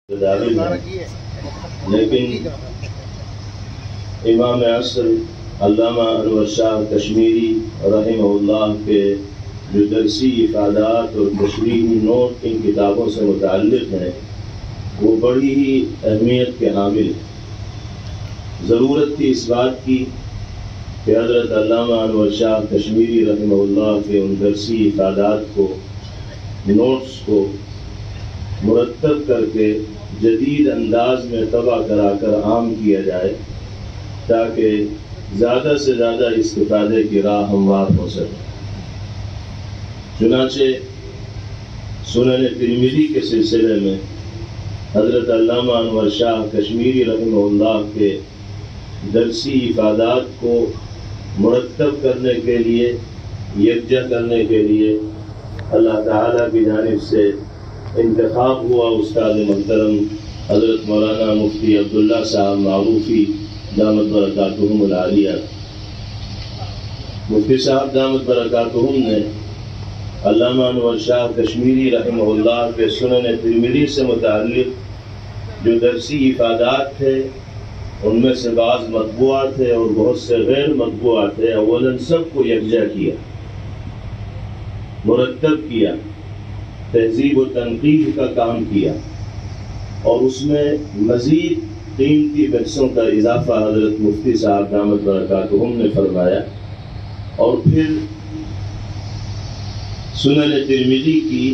لیکن امام عصر علامہ انور شاہ کشمیری رحمہ اللہ کے جو درسی افادات اور تشریحی نوٹ ان کتابوں سے متعلق ہیں وہ بڑی ہی اہمیت کے حامل ہیں۔ ضرورت تھی اس بات کی کہ حضرت علامہ انور شاہ کشمیری رحمہ اللہ کے ان درسی افادات کو، نوٹس کو مرتب کر کے جدید انداز میں طبع کرا کر عام کیا جائے تاکہ زیادہ سے زیادہ استفادے کی راہ ہموار ہو سکے۔ چنانچہ سنن ترمذی کے سلسلے میں حضرت علامہ انور شاہ کشمیری رحمہ اللہ کے درسی افادات کو مرتب کرنے کے لیے، یکجا کرنے کے لیے اللہ تعالیٰ کی جانب سے انتخاب ہوا استاد محترم حضرت مولانا مفتی عبداللہ صاحب معروفی دامت برکاتہم العالیہ۔ مفتی صاحب دامت برکاتہم نے علامہ انور شاہ کشمیری رحمہ اللہ کے سنن ترمذی سے متعلق جو درسی افادات تھے ان میں سے بعض مطبوعات تھے اور بہت سے غیر مطبوعات تھے، اولاً سب کو یکجا کیا، مرتب کیا، تہذیب و تنقیح کا کام کیا، اور اس میں مزید قیمتی بحثوں کا اضافہ حضرت مفتی صاحب دامت برکاتہم نے فرمایا، اور پھر سنن ترمذی کی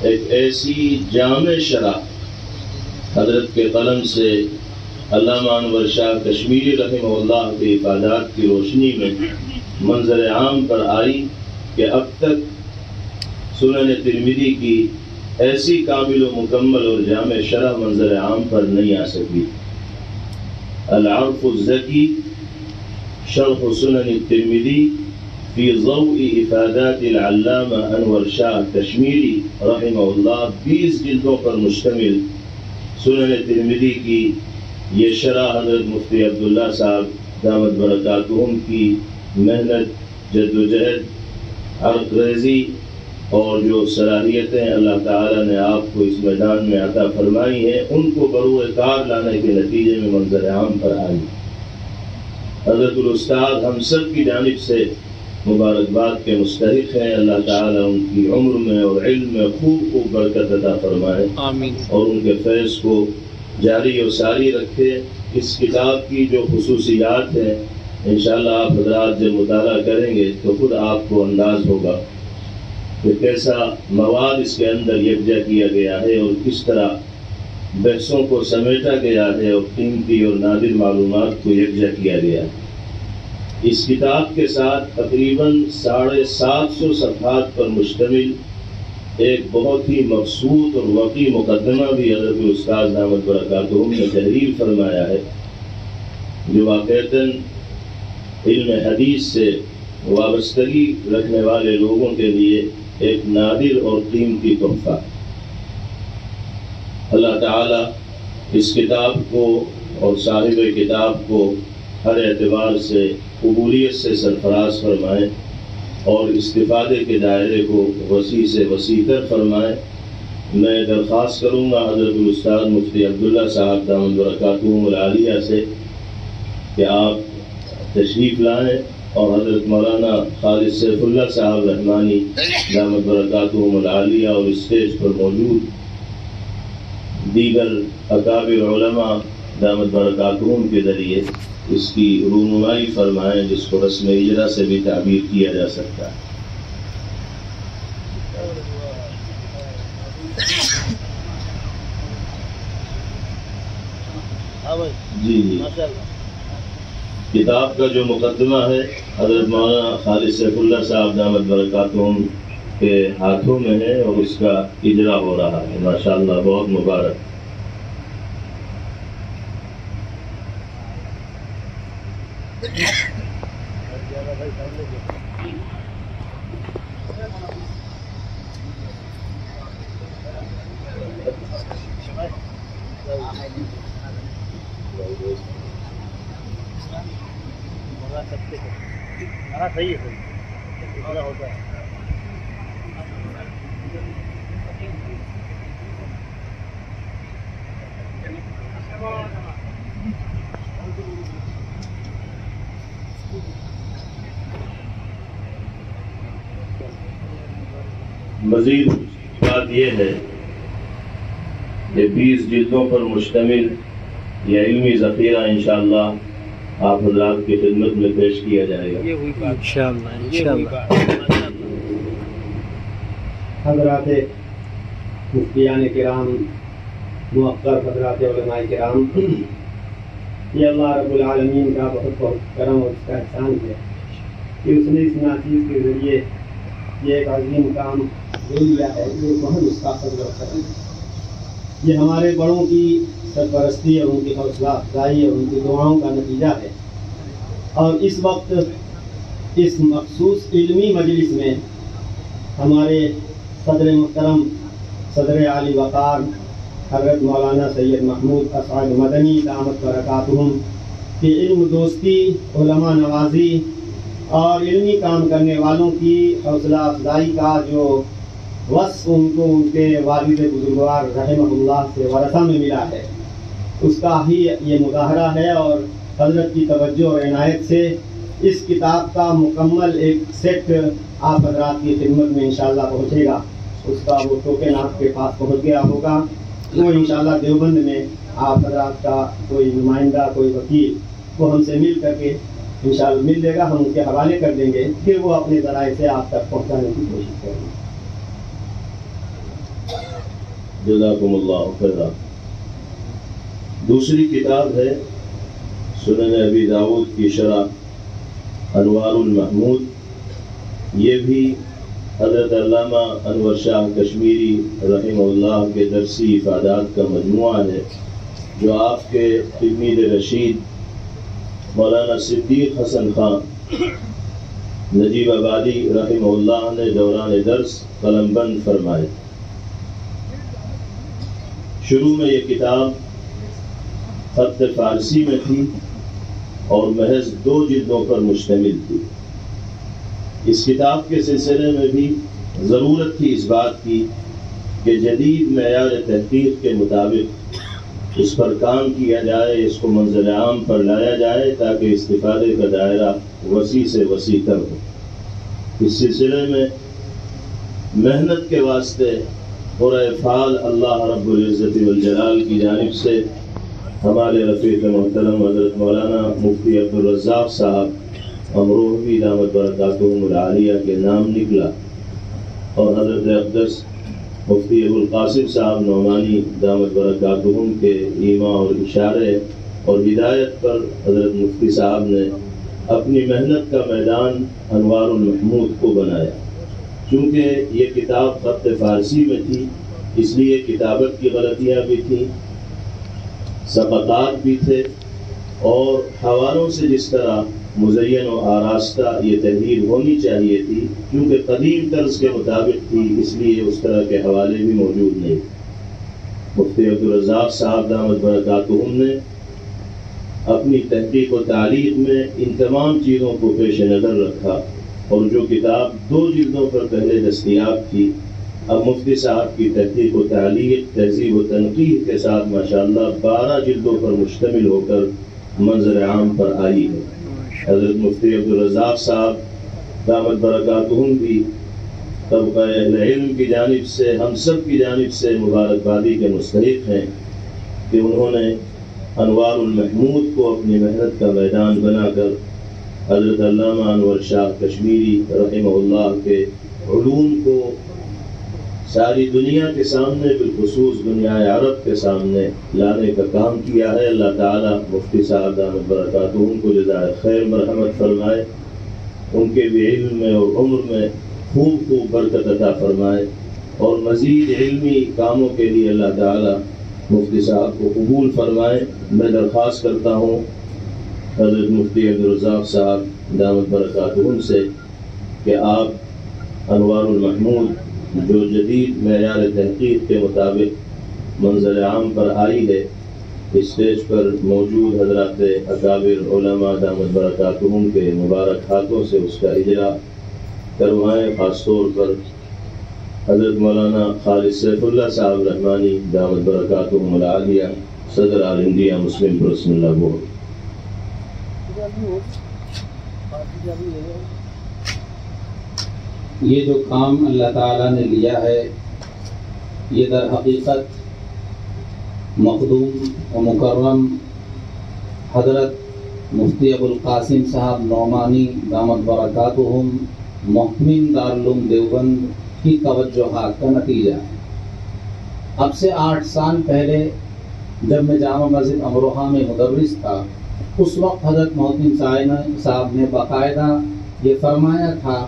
ایک ایسی جامع شرح حضرت کے قلم سے علامہ انور شاہ کشمیری رحمہ اللہ کے افادات کی روشنی میں منظر عام پر آئی کہ اب تک سنن ترمذی کی ایسی کامل و مکمل اور جامع شرح منظر عام پر نہیں آ سکی۔ العرف الزکی شرح سنن الترمذی فی ضوء افادات العلامہ انور شاہ کشمیری رحمہ اللہ 20 جلدوں پر مشتمل سنن ترمذی کی یہ شرح حضرت مفتی عبداللہ صاحب دامت برکاتہم کی محنت، جدوجہد، عرق ریزی اور جو صلاحیتیں اللہ تعالیٰ نے آپ کو اس میدان میں عطا فرمائی ہیں ان کو بروئے کار لانے کے نتیجے میں منظر عام پر آئی۔ حضرت الاستاد ہم سب کی جانب سے مبارکباد کے مستحق ہیں، اللہ تعالیٰ ان کی عمر میں اور علم میں خوب برکت عطا فرمائے، آمین، اور ان کے فیض کو جاری و ساری رکھے۔ اس کتاب کی جو خصوصیات ہیں انشاءاللہ آپ حضرات جب مطالعہ کریں گے تو خود آپ کو انداز ہوگا کہ کیسا مواد اس کے اندر یکجا کیا گیا ہے اور کس طرح بحثوں کو سمیٹا گیا ہے اور قیمتی اور نادر معلومات کو یکجا کیا گیا ہے۔ اس کتاب کے ساتھ تقریباً 750 صفحات پر مشتمل ایک بہت ہی مقصود اور وقی مقدمہ بھی حضرت الاستاذ دامت برکاتہم نے تحریر فرمایا ہے، جو واقعتاً علم حدیث سے وابستگی رکھنے والے لوگوں کے لیے ایک نادر اور قیمتی تحفہ۔ اللہ تعالیٰ اس کتاب کو اور صاحب کتاب کو ہر اعتبار سے قبولیت سے سرفراز فرمائے اور استفادے کے دائرے کو وسیع سے وسیع تر فرمائے۔ میں درخواست کروں گا حضرت الاستاذ مفتی عبداللہ صاحب دامت برکاتہم العالیہ سے کہ آپ تشریف لائیں اور حضرت مولانا خالد سیف اللہ صاحب رحمانی دامت برکاتہم العالیہ اور اسٹیج پر موجود دیگر اکابر علماء دامت برکاتہم کے ذریعے اس کی رونمائی فرمائیں، جس کو رسم اجرا سے بھی تعبیر کیا جا سکتا ہے۔ جی کتاب کا جو مقدمہ ہے حضرت مولانا خالد سیف اللہ صاحب دامت برکاتہم کے ہاتھوں میں ہے اور اس کا اجرا ہو رہا ہے، ماشاءاللہ بہت مبارک۔ صحیح ہے، اتنا ہوتا ہے۔ مزید بات یہ ہے کہ 20 جلدوں پر مشتمل یہ علمی ذخیرہ انشاءاللہ آپ حضرات کی خدمت میں پیش کیا جائے گا انشاءاللہ حضرات مفتیان کرام، موقر حضرات علماء کرام، یہ اللہ رب العالمین کا بہت بہت کرم اور اس کا احسان ہے کہ اس نے اس ناچیز کے ذریعے یہ ایک عظیم کام دے لیا ہے۔ یہ بہت اس کا فضل و کرم ہے۔ یہ ہمارے بڑوں کی سرپرستی اور ان کی حوصلہ افزائی اور ان کی دعاؤں کا نتیجہ ہے۔ اور اس وقت اس مخصوص علمی مجلس میں ہمارے صدر محترم، صدر عالی وقار حضرت مولانا سید محمود اسعد مدنی دامت برکاتہم کی علم دوستی، علماء نوازی اور علمی کام کرنے والوں کی حوصلہ افزائی کا جو وصف ان کو ان کے والد بزرگوار رحمہ اللہ سے ورثہ میں ملا ہے، اس کا ہی یہ مظاہرہ ہے۔ اور حضرت کی توجہ اور عنایت سے اس کتاب کا مکمل ایک سیٹ آپ حضرات کی خدمت میں انشاءاللہ پہنچے گا۔ اس کا وہ ٹوکن آپ کے پاس پہنچ گیا ہوگا، وہ انشاءاللہ دیوبند میں آپ حضرات کا کوئی نمائندہ، کوئی وکیل وہ ہم سے مل کر کے انشاءاللہ مل لے گا، ہم اس کے حوالے کر دیں گے، پھر وہ اپنے ذرائع سے آپ تک پہنچانے کی کوشش کریں گے۔ جزاکم اللہ خیرا۔ دوسری کتاب ہے سنن ابی داؤد کی شرح انوار المحمود۔ یہ بھی حضرت علامہ انور شاہ کشمیری رحمہ اللہ کے درسی افادات کا مجموعہ ہے، جو آپ کے تلمید رشید مولانا صدیق حسن خان نجیب آبادی رحمہ اللہ نے دوران درس قلم بند فرمائے۔ شروع میں یہ کتاب خط فارسی میں تھی اور محض 2 جلدوں پر مشتمل تھی۔ اس کتاب کے سلسلے میں بھی ضرورت تھی اس بات کی کہ جدید معیار تحقیق کے مطابق اس پر کام کیا جائے، اس کو منزل عام پر لایا جائے تاکہ استفادے کا دائرہ وسیع سے وسیع تر ہو۔ اس سلسلے میں محنت کے واسطے پورا فعال اللہ رب العزت والجلال کی جانب سے ہمارے رفیق محترم حضرت مولانا مفتی عبدالرزاق صاحب امروہوی دامت برکاتہم العالیہ کے نام نکلا، اور حضرت اقدس مفتی ابو القاسم صاحب نعمانی دامت برکاتہم کے ایما اور اشارے اور ہدایت پر حضرت مفتی صاحب نے اپنی محنت کا میدان انوار المحمود کو بنایا۔ چونکہ یہ کتاب خط فارسی میں تھی، اس لیے کتابت کی غلطیاں بھی تھیں، سقطات بھی تھے، اور حوالوں سے جس طرح مزین و آراستہ یہ تحریر ہونی چاہیے تھی، کیونکہ قدیم طرز کے مطابق تھی، اس لیے اس طرح کے حوالے بھی موجود نہیں۔ مفتی عبدالرزاق صاحب دامت برکاتہم نے اپنی تحقیق و تعلیق میں ان تمام چیزوں کو پیش نظر رکھا، اور جو کتاب 2 جلدوں پر پہلے دستیاب تھی، اب مفتی صاحب کی تحقیق و تعلیق، تہذیب و تنقیح کے ساتھ ماشاءاللہ 12 جلدوں پر مشتمل ہو کر منظر عام پر آئی ہے۔ حضرت مفتی عبدالرزاق صاحب دامت برکاتہم بھی طبقہ اہل علم کی جانب سے، ہم سب کی جانب سے مبارکبادی کے مستحق ہیں کہ انہوں نے انوار المحمود کو اپنی محنت کا میدان بنا کر حضرت علامہ انور شاہ کشمیری رحمہ اللہ کے علوم کو ساری دنیا کے سامنے، بالخصوص دنیا عرب کے سامنے لانے کا کام کیا ہے۔ اللہ تعالیٰ مفتی صاحب دامت برکاتہم کو جزائے خیر مرحمت فرمائے، ان کے بھی علم میں اور عمر میں خوب خوب برکت عطا فرمائے، اور مزید علمی کاموں کے لیے اللہ تعالیٰ مفتی صاحب کو قبول فرمائے۔ میں درخواست کرتا ہوں حضرت مفتی عبدالرزاق صاحب دامت برکاتہم سے کہ آپ انوار المحمود جو جدید معیار تحقیق کے مطابق منزل عام پر آئی ہے، اسٹیج پر موجود حضرات اکابر علماء دامت برکاتہم کے مبارک ہاتھوں سے اس کا اجرا کروائیں۔ خاص طور پر حضرت مولانا خالد سیف اللہ صاحب رحمانی دامت برکاتہم العالیہ صدر آل انڈیا مسلم پرسنل بورڈ۔ یہ جو کام اللہ تعالیٰ نے لیا ہے یہ در حقیقت مخدوم و مکرم حضرت مفتی ابو القاسم صاحب نعمانی دامت برکاتہم محتمین دارالعلوم دیوبند کی توجہات کا نتیجہ ہے۔ اب سے 8 سال پہلے جب میں جامع مسجد امروہہ میں مدرس تھا، اس وقت حضرت محتمین صاحب نے باقاعدہ یہ فرمایا تھا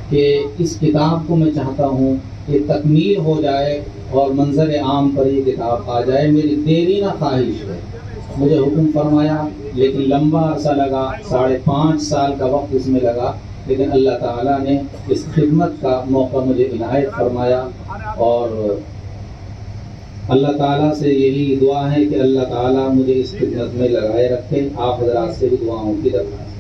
کہ اس کتاب کو میں چاہتا ہوں کہ تکمیل ہو جائے اور منظر عام پر یہ کتاب آ جائے، میری دیرینہ خواہش ہے۔ مجھے حکم فرمایا، لیکن لمبا عرصہ لگا، 5.5 سال کا وقت اس میں لگا، لیکن اللہ تعالیٰ نے اس خدمت کا موقع مجھے عنایت فرمایا، اور اللہ تعالیٰ سے یہی دعا ہے کہ اللہ تعالیٰ مجھے اس خدمت میں لگائے رکھے۔ آپ حضرات سے بھی دعاؤں کی درخواست۔